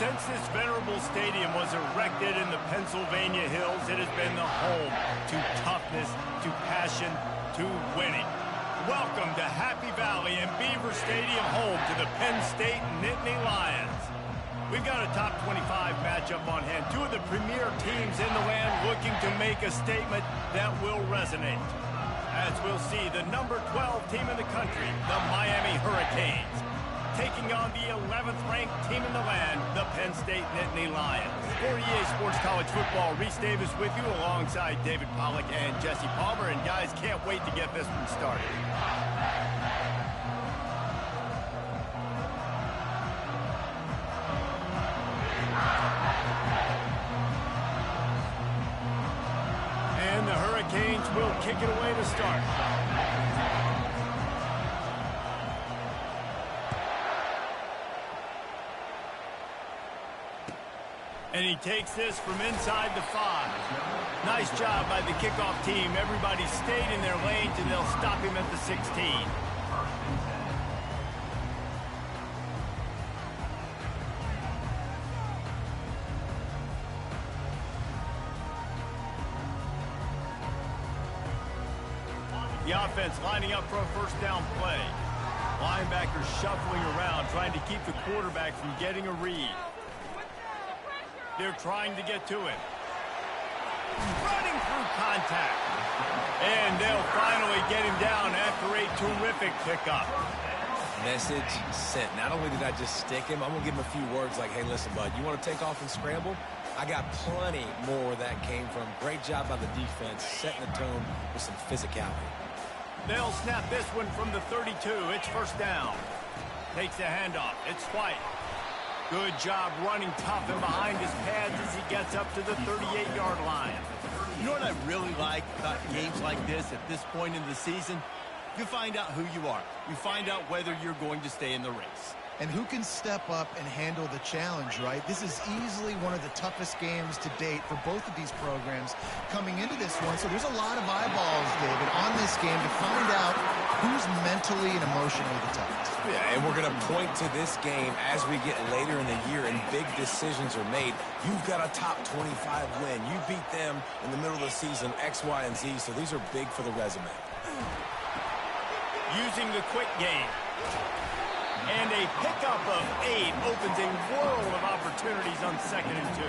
Since this venerable stadium was erected in the Pennsylvania hills, it has been the home to toughness, to passion, to winning. Welcome to Happy Valley and Beaver Stadium, home to the Penn State Nittany Lions. We've got a top 25 matchup on hand. Two of the premier teams in the land looking to make a statement that will resonate. As we'll see, the number 12 team in the country, the Miami Hurricanes, taking on the 11th ranked team in the land, the Penn State Nittany Lions. For EA Sports College Football, Reese Davis with you alongside David Pollack and Jesse Palmer. And guys, can't wait to get this one started. And the Hurricanes will kick it away to start. And he takes this from inside the 5. Nice job by the kickoff team. Everybody stayed in their lanes, and they'll stop him at the 16. The offense lining up for a first down play. Linebackers shuffling around, trying to keep the quarterback from getting a read. They're trying to get to him. Running through contact. And they'll finally get him down after a terrific pickup. Message sent. Not only did I just stick him, I'm going to give him a few words like, hey, listen, bud, you want to take off and scramble? I got plenty more where that came from. Great job by the defense, setting the tone with some physicality. They'll snap this one from the 32. It's first down. Takes the handoff. It's White. Good job running tough and behind his pads as he gets up to the 38-yard line. You know what I really like about games like this at this point in the season? You find out who you are. You find out whether you're going to stay in the race. And who can step up and handle the challenge, right? This is easily one of the toughest games to date for both of these programs coming into this one. So there's a lot of eyeballs, David, on this game to find out who's mentally and emotionally the toughest. Yeah, and we're going to point to this game as we get later in the year and big decisions are made. You've got a top 25 win. You beat them in the middle of the season, X, Y, and Z, so these are big for the resume. Using the quick game. And a pickup of 8 opens a world of opportunities on 2nd and 2.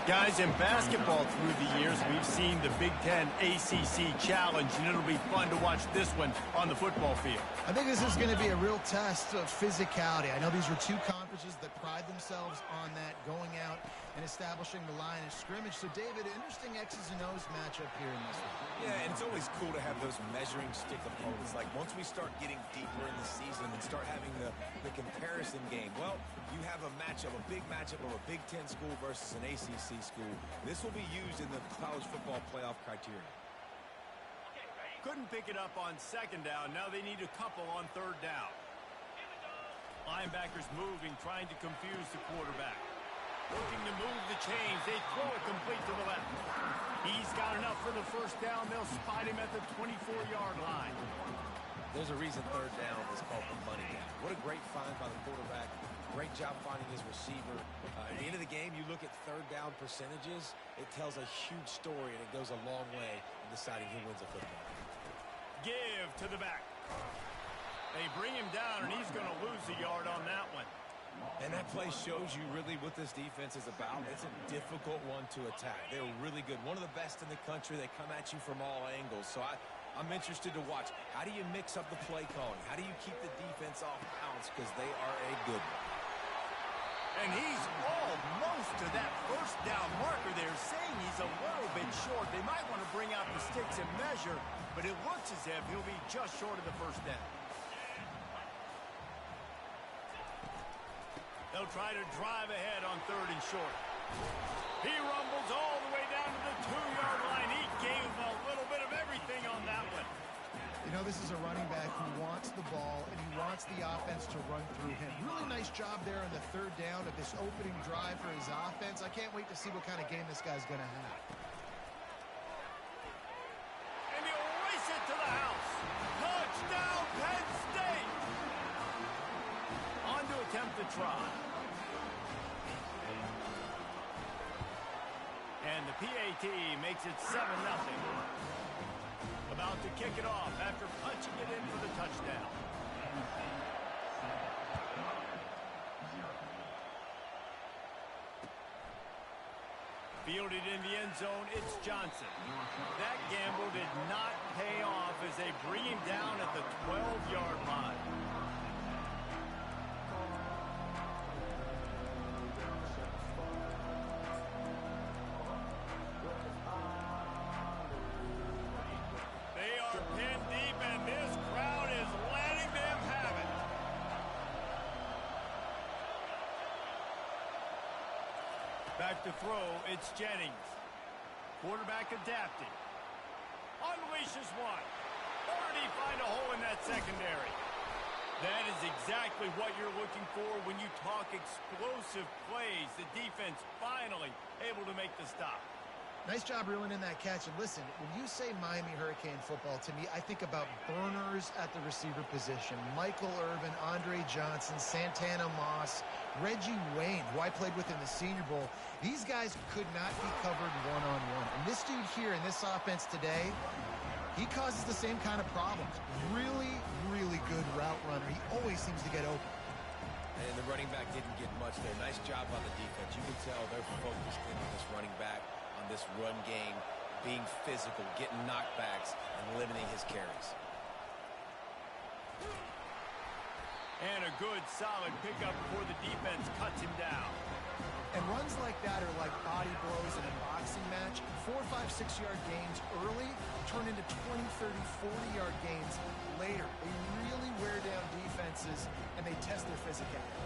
Guys, in basketball through the years, we've seen the Big Ten ACC Challenge, and it'll be fun to watch this one on the football field. I think this is going to be a real test of physicality. I know these are two conferences that pride themselves on that, going out and establishing the line of scrimmage. So, David, interesting X's and O's matchup here in this one. Yeah, and it's always cool to have those measuring stick opponents. Like, once we start getting deeper in the season and start having the comparison game, well, you have a matchup, a big matchup of a Big Ten school versus an ACC school. This will be used in the college football playoff criteria. Couldn't pick it up on 2nd down. Now they need a couple on 3rd down. Linebackers moving, trying to confuse the quarterback. Looking to move the chains. They throw it complete to the left. He's got enough for the first down. They'll spot him at the 24-yard line. There's a reason 3rd down is called the money down. What a great find by the quarterback. Great job finding his receiver. At the end of the game, you look at 3rd down percentages. It tells a huge story, and it goes a long way in deciding who wins a football. Give to the back. They bring him down, and he's going to lose a yard on that one. And that play shows you really what this defense is about. It's a difficult one to attack. They're really good. One of the best in the country. They come at you from all angles. So I'm interested to watch. How do you mix up the play calling? How do you keep the defense off balance? Because they are a good one. And he's almost to that first down marker. They're saying he's a little bit short. They might want to bring out the sticks and measure, but it looks as if he'll be just short of the first down. They'll try to drive ahead on 3rd and short. He rumbles all the way down to the 2-yard line. He gave a little bit of everything on that one. You know, this is a running back who wants the ball, and he wants the offense to run through him. Really nice job there on the 3rd down of this opening drive for his offense. I can't wait to see what kind of game this guy's going to have. And he'll race it to the house. Touchdown, Penn State! On to attempt the try. And the PAT makes it 7-0. About to kick it off after punching it in for the touchdown. Fielded in the end zone, it's Johnson. That gamble did not pay off as they bring him down at the 12-yard line. They are pinned deep, and this crowd is letting them have it. Back to throw, it's Jennings. Quarterback adapting. Unleashes one. Or did he find a hole in that secondary? That is exactly what you're looking for when you talk explosive plays. The defense finally able to make the stop. Nice job reeling in that catch. And listen, when you say Miami Hurricane football, to me, I think about burners at the receiver position. Michael Irvin, Andre Johnson, Santana Moss, Reggie Wayne, who I played with in the Senior Bowl. These guys could not be covered one-on-one. And this dude here in this offense today, he causes the same kind of problems. Really, really good route runner. He always seems to get open. And the running back didn't get much there. Nice job on the defense. You can tell they're focused in on this running back, on this run game, being physical, getting knockbacks, and limiting his carries. And a good, solid pickup before the defense cuts him down. And runs like that are like body blows in a boxing match. 4, 5, 6-yard gains early turn into 20, 30, 40-yard gains later. They really wear down defenses, and they test their physicality.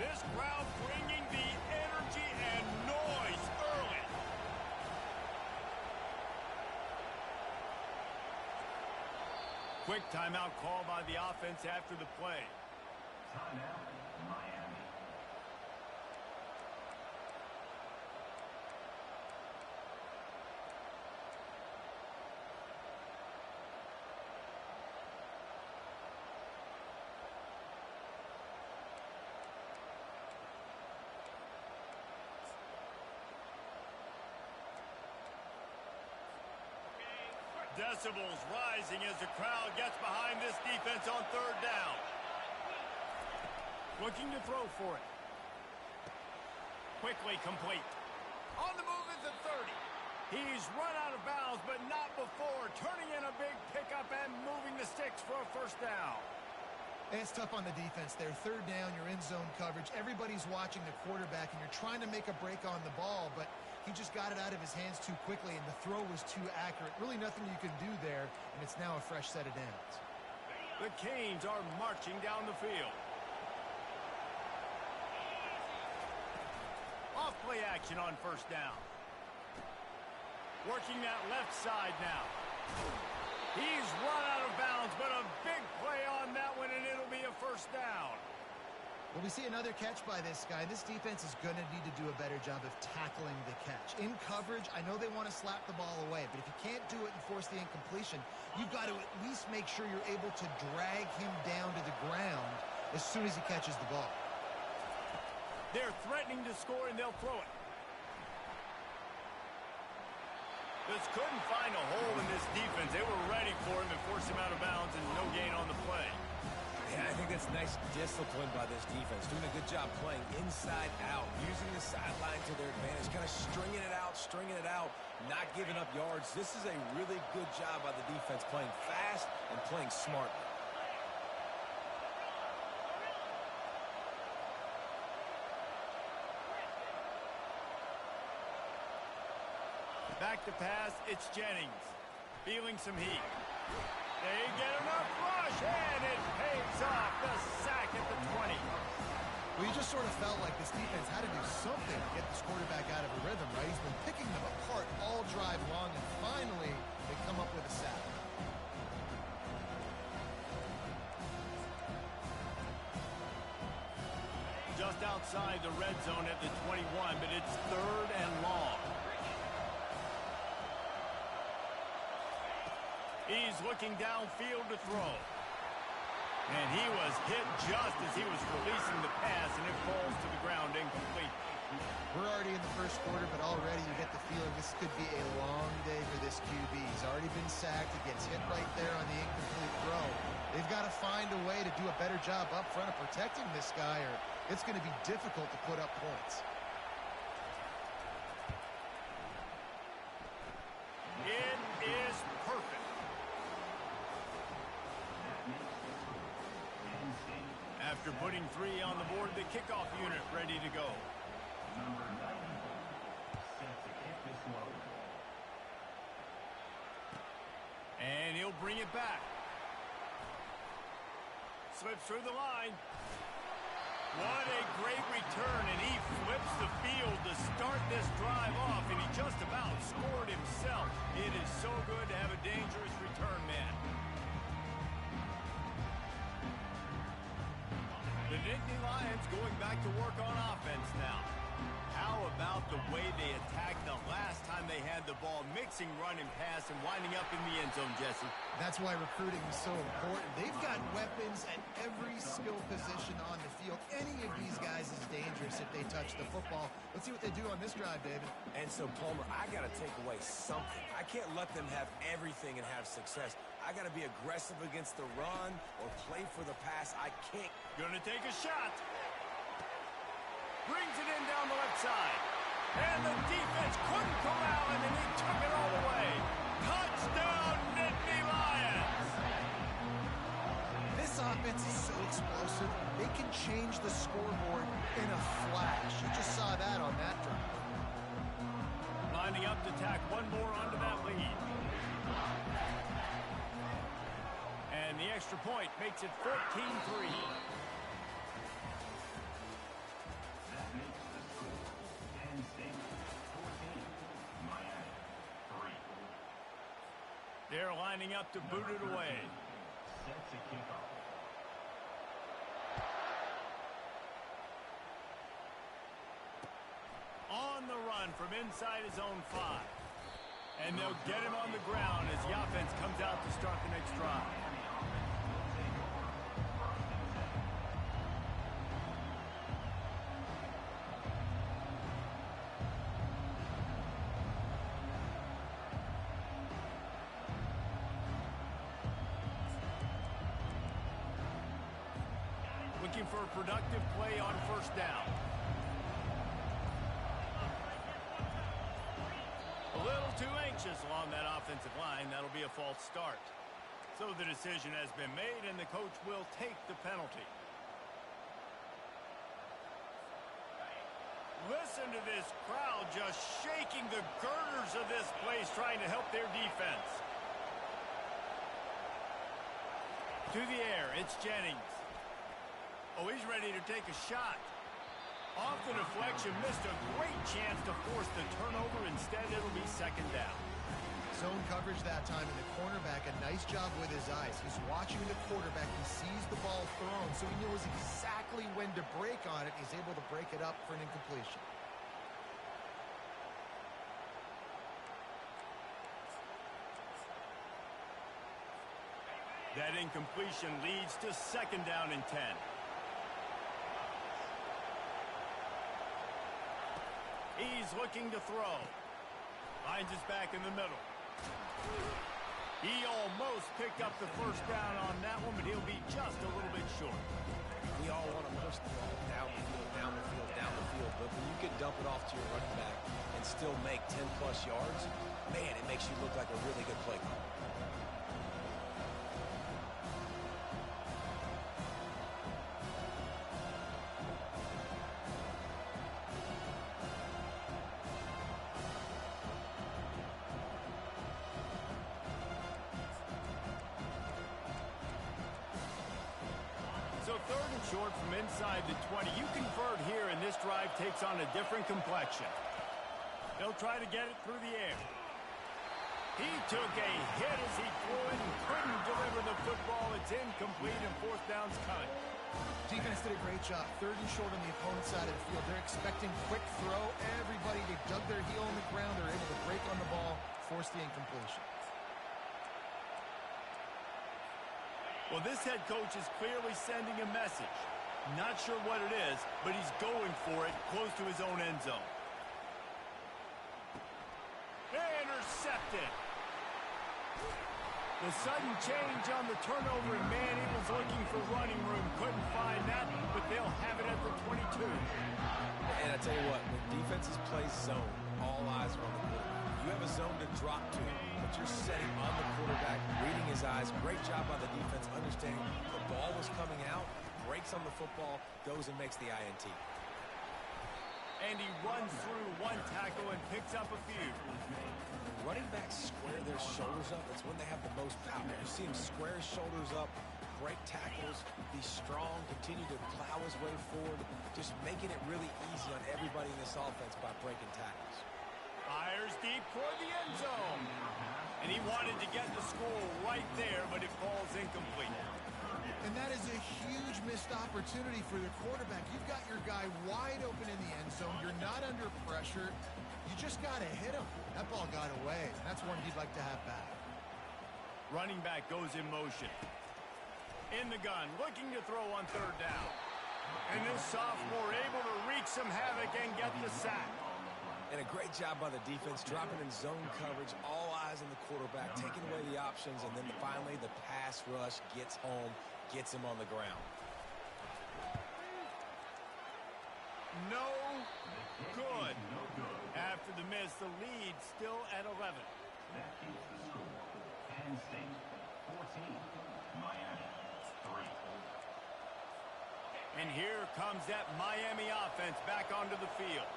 This crowd bringing the energy and noise early. Quick timeout call by the offense after the play. Timeout, Miami. Decibels rising as the crowd gets behind this defense on third down. Looking to throw for it. Quickly complete. On the move is the 30. He's run out of bounds, but not before. Turning in a big pickup and moving the sticks for a first down. And it's tough on the defense there. Third down, you're in zone coverage. Everybody's watching the quarterback, and you're trying to make a break on the ball, but he just got it out of his hands too quickly, and the throw was too accurate. Really nothing you can do there, and it's now a fresh set of downs. The Canes are marching down the field. Off play action on first down. Working that left side now. He's run out of bounds, but a big play on that one, and it'll be a first down. Well, we see another catch by this guy. This defense is going to need to do a better job of tackling the catch. In coverage, I know they want to slap the ball away, but if you can't do it and force the incompletion, you've got to at least make sure you're able to drag him down to the ground as soon as he catches the ball. They're threatening to score, and they'll throw it. Just couldn't find a hole in this defense. They were ready for him and forced him out of bounds, and no gain on the play. Yeah, I think that's nice discipline by this defense. Doing a good job playing inside out, using the sideline to their advantage, kind of stringing it out, not giving up yards. This is a really good job by the defense, playing fast and playing smartly. Back to pass, it's Jennings. Feeling some heat. They get enough rush, and it pays off. The sack at the 20. Well, you just sort of felt like this defense had to do something to get this quarterback out of a rhythm, right? He's been picking them apart all drive long, and finally they come up with a sack. Just outside the red zone at the 21, but it's third and long. He's looking downfield to throw. And he was hit just as he was releasing the pass, and it falls to the ground incomplete. We're already in the first quarter, but already you get the feeling this could be a long day for this QB. He's already been sacked. He gets hit right there on the incomplete throw. They've got to find a way to do a better job up front of protecting this guy, or it's going to be difficult to put up points. It is perfect. After putting 3 on the board, the kickoff unit ready to go. Number 94, set to kick this one. And he'll bring it back. Slips through the line. What a great return, and he flips the field to start this drive off, and he just about scored himself. It is so good to have a dangerous return man. The Nittany Lions going back to work on offense now. How about the way they attacked the last time they had the ball, mixing run and pass and winding up in the end zone, Jesse? That's why recruiting is so important. They've got weapons at every skill position on the field. Any of these guys is dangerous if they touch the football. Let's see what they do on this drive, David. And so, Palmer, I got to take away something. I can't let them have everything and have success. I got to be aggressive against the run or play for the pass. I can't. Gonna take a shot. Brings it in down the left side. And the defense couldn't corral him, and he took it all the way. Touchdown, Nittany Lions! This offense is so explosive, they can change the scoreboard in a flash. You just saw that on that drive. Lining up to tack one more onto that lead. And the extra point makes it 14-3. That makes the score Penn State 14, Miami 3. They're lining up to boot it away. Set to kick off. On the run from inside his own 5. And they'll get him on the ground as the offense comes out to start the next drive. Looking for a productive play on first down. A little too anxious along that offensive line. That'll be a false start. So the decision has been made, and the coach will take the penalty. Listen to this crowd just shaking the girders of this place, trying to help their defense. To the air, it's Jennings. Oh, he's ready to take a shot. Off the deflection, missed a great chance to force the turnover. Instead, it'll be second down. Zone coverage that time, and the cornerback, a nice job with his eyes. He's watching the quarterback. He sees the ball thrown, so he knows exactly when to break on it. He's able to break it up for an incompletion. That incompletion leads to second down and 10. He's looking to throw. Finds his back in the middle. He almost picked up the first down on that one, but he'll be just a little bit short. We all want to push the ball down the field, down the field, down the field. But when you can dump it off to your running back and still make 10-plus yards, man, it makes you look like a really good play caller. So third and short from inside the 20. You convert here, and this drive takes on a different complexion. They'll try to get it through the air. He took a hit as he threw it and couldn't deliver the football. It's incomplete, and fourth down's coming. Defense did a great job. Third and short on the opponent's side of the field. They're expecting quick throw. Everybody, they dug their heel on the ground. They're able to break on the ball, force the incompletion. Well, this head coach is clearly sending a message. Not sure what it is, but he's going for it close to his own end zone. Intercepted. The sudden change on the turnover, and man, he was looking for running room. Couldn't find that, but they'll have it at the 22. And I tell you what, when defenses play zone, all eyes are on the quarterback. You have a zone to drop to, but you're setting on the quarterback, reading his eyes. Great job by the defense, understanding the ball was coming out, breaks on the football, goes and makes the INT. And he runs through one tackle and picks up a few. Running backs square their shoulders up. That's when they have the most power. You see him square his shoulders up, break tackles, be strong, continue to plow his way forward, just making it really easy on everybody in this offense by breaking tackles. Fires deep toward the end zone. And he wanted to get the score right there, but it falls incomplete. And that is a huge missed opportunity for the quarterback. You've got your guy wide open in the end zone. You're not under pressure. You just got to hit him. That ball got away. That's one he'd like to have back. Running back goes in motion. In the gun, looking to throw on third down. And this sophomore able to wreak some havoc and get the sack. And a great job by the defense, dropping in zone coverage, all eyes on the quarterback, taking away the options, and then finally the pass rush gets home, gets him on the ground. No good. After the miss, the lead still at 11. That keeps the score. Penn State 14, Miami 3. And here comes that Miami offense back onto the field.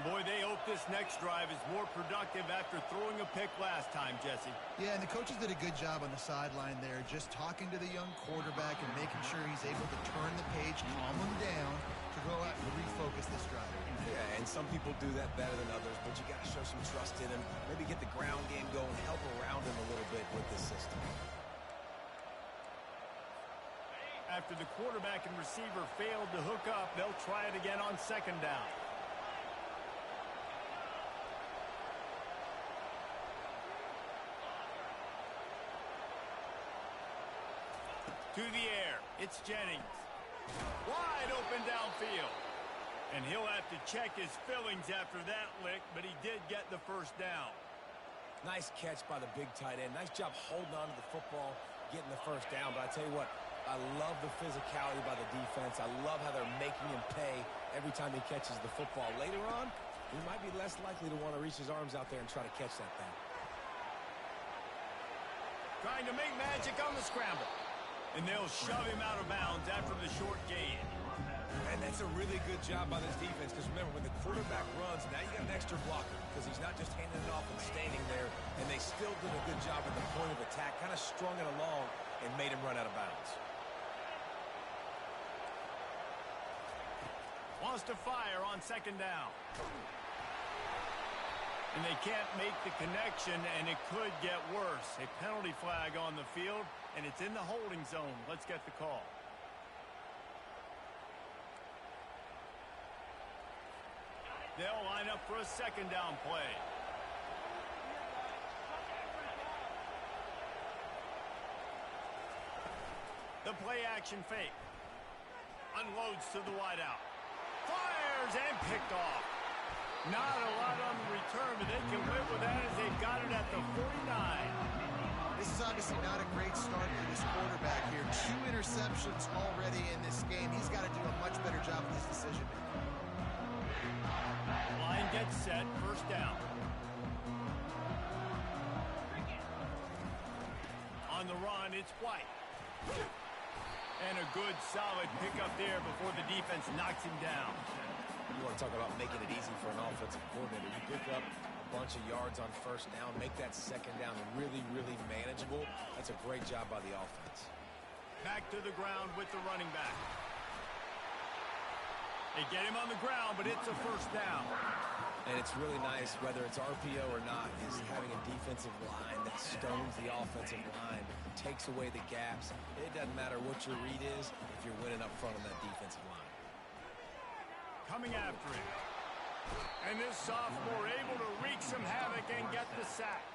Boy, they hope this next drive is more productive after throwing a pick last time, Jesse. Yeah, and the coaches did a good job on the sideline there, just talking to the young quarterback and making sure he's able to turn the page, calm him down, to go out and refocus this drive. Yeah, and some people do that better than others, but you got to show some trust in him, maybe get the ground game going, help around him a little bit with this system. After the quarterback and receiver failed to hook up, they'll try it again on second down. To the air, it's Jennings. Wide open downfield. And he'll have to check his fillings after that lick, but he did get the first down. Nice catch by the big tight end. Nice job holding on to the football, getting the first down. But I tell you what, I love the physicality by the defense. I love how they're making him pay every time he catches the football. Later on, he might be less likely to want to reach his arms out there and try to catch that thing. Trying to make magic on the scramble. And they'll shove him out of bounds after the short gain. And that's a really good job by this defense, because remember, when the quarterback runs, now you got an extra blocker, because he's not just handing it off and standing there, and they still did a good job at the point of attack, kind of strung it along and made him run out of bounds. Wants to fire on second down. And they can't make the connection, and it could get worse. A penalty flag on the field, and it's in the holding zone. Let's get the call. They'll line up for a second down play. The play action fake. Unloads to the wideout. Fires and picked off. Not a lot on the return, but they can live with that as they've got it at the 49. This is obviously not a great start for this quarterback here. 2 interceptions already in this game. He's got to do a much better job with this decision making. Line gets set, first down. On the run, it's White. And a good, solid pickup there before the defense knocks him down. You want to talk about making it easy for an offensive coordinator. You pick up a bunch of yards on first down, make that second down really, really manageable. That's a great job by the offense. Back to the ground with the running back. They get him on the ground, but it's a first down. And it's really nice, whether it's RPO or not, is having a defensive line that stones the offensive line, takes away the gaps. It doesn't matter what your read is if you're winning up front on that defensive line. Coming after him. And this sophomore able to wreak some havoc and get the sack.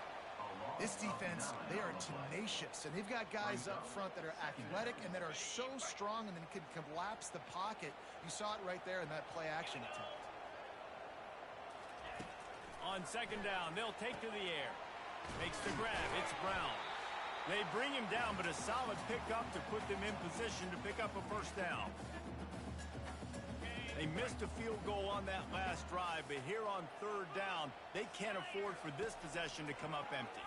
This defense, they are tenacious, and they've got guys up front that are athletic and that are so strong and then can collapse the pocket. You saw it right there in that play action attempt. On second down, they'll take to the air. Makes the grab. It's Brown. They bring him down, but a solid pickup to put them in position to pick up a first down. They missed a field goal on that last drive, but here on third down, they can't afford for this possession to come up empty.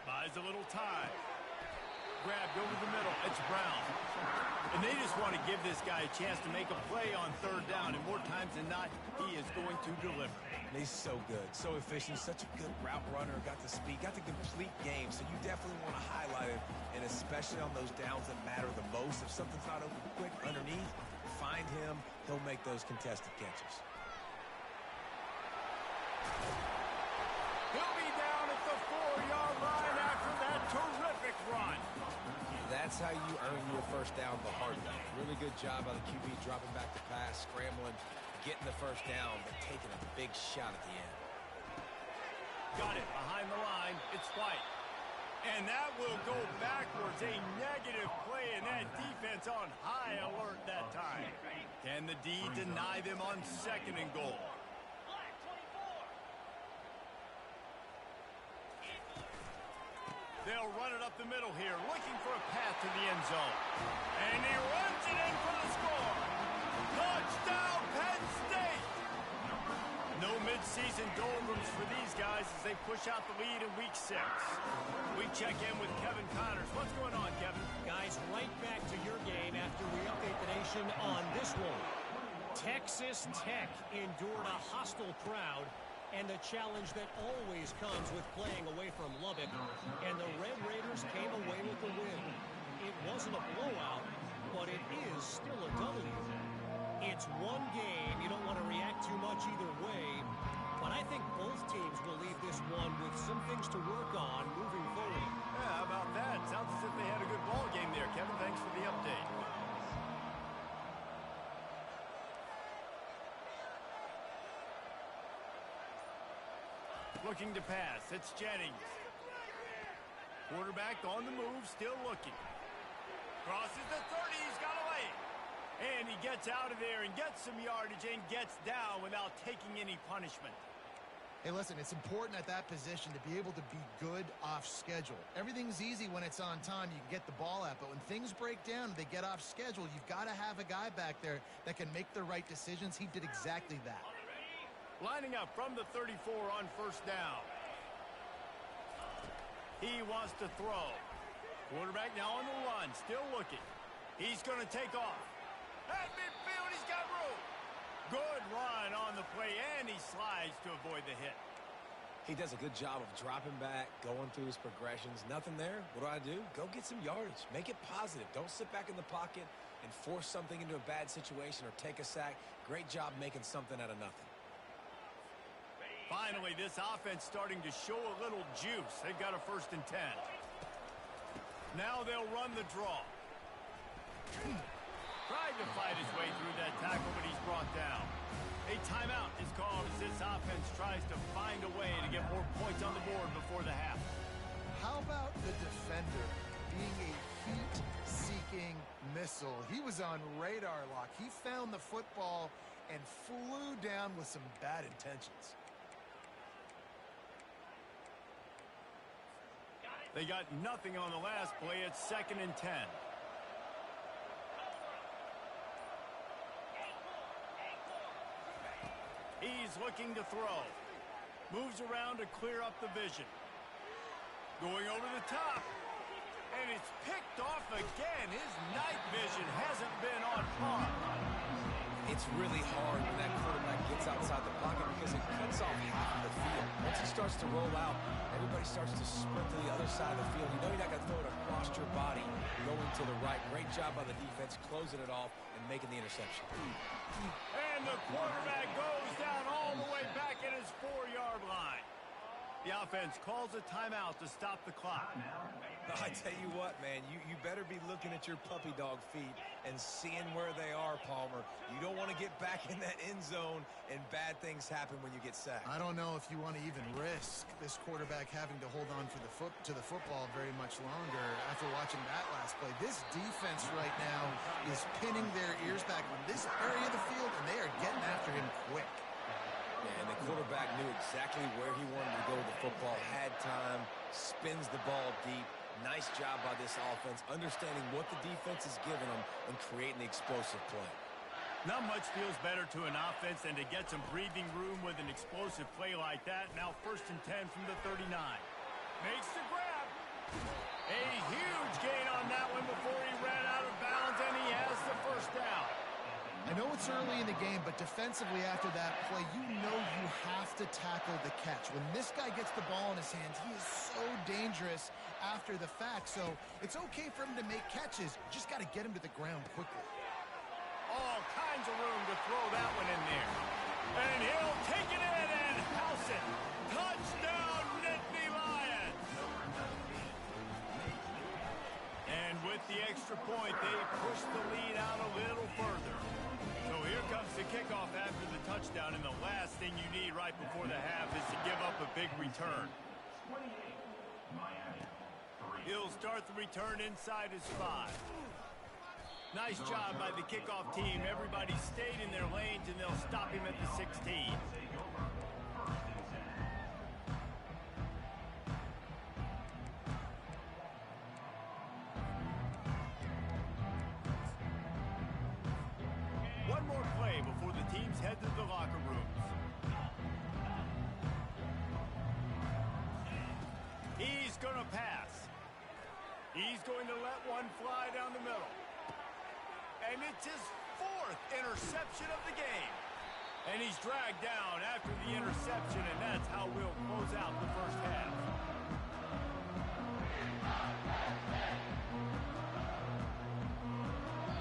Buys a little time. Grabbed over the middle. It's Brown. And they just want to give this guy a chance to make a play on third down, and more times than not, he is going to deliver. And he's so good, so efficient, such a good route runner, got the speed, got the complete game, so you definitely want to highlight him, and especially on those downs that matter the most. If something's not open quick underneath, find him, he'll make those contested catches. He'll be down at the 4-yard line after that terrific run. That's how you earn your first down the hard way. Really good job by the QB dropping back the pass, scrambling, getting the first down, but taking a big shot at the end. Got it behind the line. It's White. And that will go backwards. A negative play, and that defense on high alert that time. Can the D deny them on second and goal? They'll run it up the middle here, looking for a path to the end zone. And he runs it in for the score. Touchdown, Penn State! No midseason doldrums for these guys as they push out the lead in Week 6. We check in with Kevin Connors. What's going on, Kevin? Guys, right back to your game after we update the nation on this one. Texas Tech endured a hostile crowd and the challenge that always comes with playing away from Lubbock, and the Red Raiders came away with the win. It wasn't a blowout, but it is still a W. It's one game. You don't want to react too much either way, but I think both teams will leave this one with some things to work on moving forward. Yeah, how about that? Sounds as if they had a good ball game there, Kevin. Thanks for the update. Looking to pass. It's Jennings. Quarterback on the move, still looking. Crosses the 30. He's got a lane. And he gets out of there and gets some yardage and gets down without taking any punishment. Hey, listen, it's important at that position to be able to be good off schedule. Everything's easy when it's on time. You can get the ball out. But when things break down, they get off schedule. You've got to have a guy back there that can make the right decisions. He did exactly that. Lining up from the 34 on first down. He wants to throw. Quarterback now on the run, still looking. He's going to take off. At midfield, he's got room. Good run on the play, and he slides to avoid the hit. He does a good job of dropping back, going through his progressions. Nothing there. What do? Go get some yardage. Make it positive. Don't sit back in the pocket and force something into a bad situation or take a sack. Great job making something out of nothing. Finally, this offense starting to show a little juice. They've got a 1st and 10. Now they'll run the draw. Tried to fight his way through that tackle, but he's brought down. A timeout is called as this offense tries to find a way to get more points on the board before the half. How about the defender being a heat-seeking missile? He was on radar lock. He found the football and flew down with some bad intentions. They got nothing on the last play. It's 2nd and 10. He's looking to throw. Moves around to clear up the vision. Going over the top. And it's picked off again. His night vision hasn't been on par. It's really hard when that quarterback gets outside the pocket because it cuts off half of the field. Once he starts to roll out, everybody starts to sprint to the other side of the field. You know you're not going to throw it across your body going to the right. Great job by the defense closing it off and making the interception. And the quarterback goes down all the way back at his 4-yard line. The offense calls a timeout to stop the clock. I tell you what, man, you better be looking at your puppy dog feet and seeing where they are, Palmer. You don't want to get back in that end zone and bad things happen when you get sacked. I don't know if you want to even risk this quarterback having to hold on to the football very much longer after watching that last play. This defense right now is pinning their ears back on this area of the field, and they are getting after him quick. Yeah, and the quarterback knew exactly where he wanted to go with the football, had time, spins the ball deep. Nice job by this offense, understanding what the defense is giving them and creating the explosive play. Not much feels better to an offense than to get some breathing room with an explosive play like that. Now 1st and 10 from the 39. Makes the grab. A huge gain on that one before he ran out of bounds, and he has the first down. I know it's early in the game, but defensively after that play, you know you have to tackle the catch. When this guy gets the ball in his hands, he is so dangerous after the fact. So it's okay for him to make catches. You just got to get him to the ground quickly. All kinds of room to throw that one in there. And he'll take it in and house it. Touchdown, Nittany Lions. And with the extra point, they push the lead out a little further. So here comes the kickoff after the touchdown, and the last thing you need right before the half is to give up a big return. He'll start the return inside his 5. Nice job by the kickoff team. Everybody stayed in their lanes, and they'll stop him at the 16. One more play before the teams head to the locker rooms. He's going to pass. He's going to let one fly down the middle. And it's his 4th interception of the game. And he's dragged down after the interception, and that's how we'll close out the first half.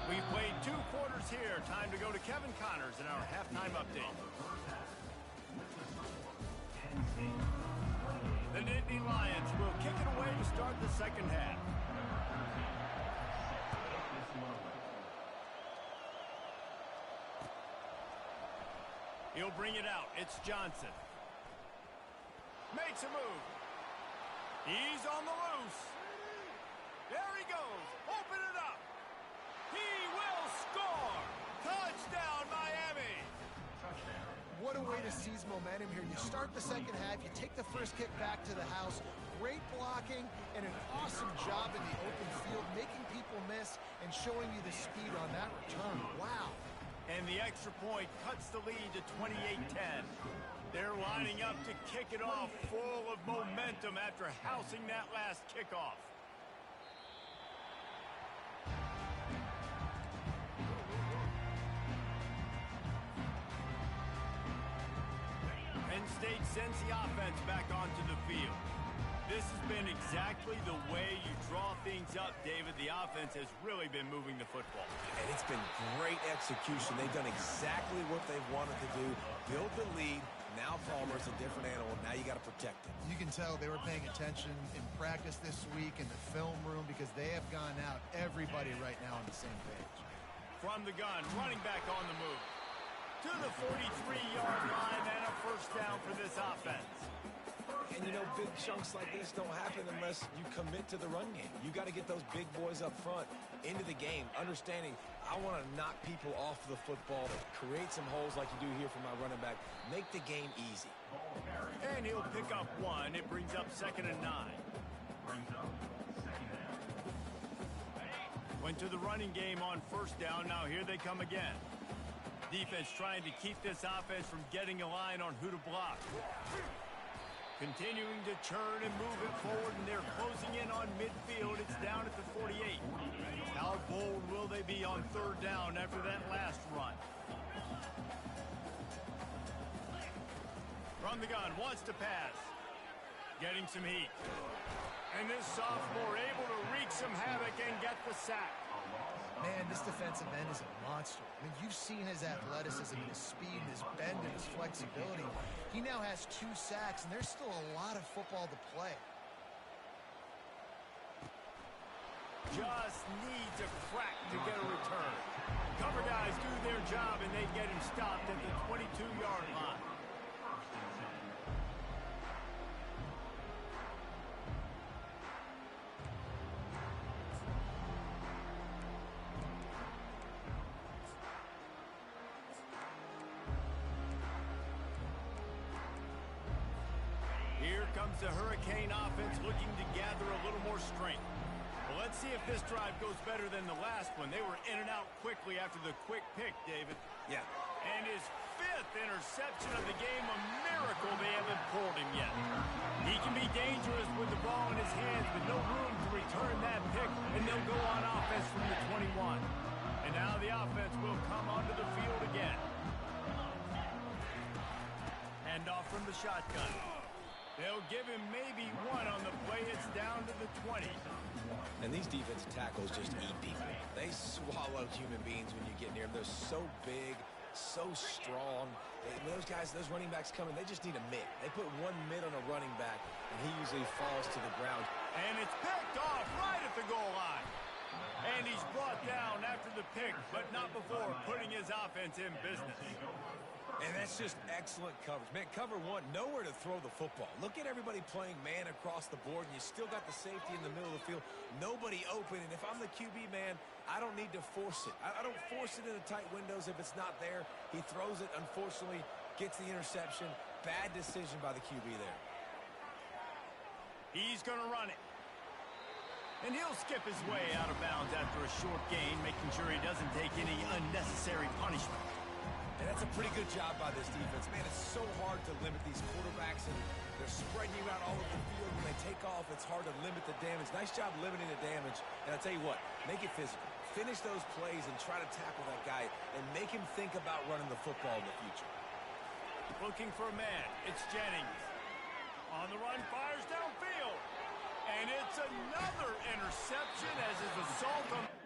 We've played 2 quarters here. Time to go to Kevin Connors in our halftime update. The Nittany Lions will kick it away to start the second half. He'll bring it out. It's Johnson. Makes a move. He's on the loose. There he goes. Open it up. He will score. Touchdown, Miami. What a way to seize momentum here. You start the second half, you take the first kick back to the house. Great blocking and an awesome job in the open field, making people miss and showing you the speed on that return. Wow. And the extra point cuts the lead to 28-10. They're lining up to kick it off full of momentum after housing that last kickoff. Penn State sends the offense back onto the field. This has been exactly the way you draw things up, David. The offense has really been moving the football. And it's been great execution. They've done exactly what they've wanted to do. Build the lead. Now Palmer's a different animal. Now you got to protect him. You can tell they were paying attention in practice this week in the film room because they have gone out, everybody right now on the same page. From the gun, running back on the move. To the 43-yard line and a first down for this offense. And, you know, big chunks like this don't happen unless you commit to the run game. You got to get those big boys up front into the game, understanding I want to knock people off the football, create some holes like you do here for my running back, make the game easy. And he'll pick up 1. It brings up 2nd and 9. Went to the running game on first down. Now here they come again. Defense trying to keep this offense from getting a line on who to block. Continuing to churn and move it forward, and they're closing in on midfield. It's down at the 48. How bold will they be on 3rd down after that last run? From the gun, wants to pass. Getting some heat. And this sophomore able to wreak some havoc and get the sack. Man, this defensive end is a monster. I mean, you've seen his athleticism and his speed and his bend and his flexibility. He now has 2 sacks, and there's still a lot of football to play. Just needs a crack to get a return. Cover guys do their job, and they get him stopped at the 22-yard line. Here comes the Hurricane offense looking to gather a little more strength. Well, let's see if this drive goes better than the last one. They were in and out quickly after the quick pick, David. Yeah. And his 5th interception of the game, a miracle they haven't pulled him yet. He can be dangerous with the ball in his hands, but no room to return that pick, and they'll go on offense from the 21. And now the offense will come onto the field again. Hand off from the shotgun. They'll give him maybe 1 on the play. It's down to the 20. And these defensive tackles just eat people. They swallow human beings when you get near them. They're so big, so strong. Those guys, those running backs coming, they just need a mid. They put 1 mid on a running back, and he usually falls to the ground. And it's picked off right at the goal line. And he's brought down after the pick, but not before putting his offense in business. And that's just excellent coverage. Man, cover 1, nowhere to throw the football. Look at everybody playing man across the board, and you still got the safety in the middle of the field. Nobody open, and if I'm the QB, man, I don't need to force it. I don't force it into tight windows if it's not there. He throws it, unfortunately, gets the interception. Bad decision by the QB there. He's going to run it. And he'll skip his way out of bounds after a short gain, making sure he doesn't take any unnecessary punishment. And that's a pretty good job by this defense. Man, it's so hard to limit these quarterbacks, and they're spreading you out all over the field. When they take off, it's hard to limit the damage. Nice job limiting the damage. And I'll tell you what, make it physical. Finish those plays and try to tackle that guy and make him think about running the football in the future. Looking for a man. It's Jennings. On the run, fires downfield. And it's another interception as his assault on...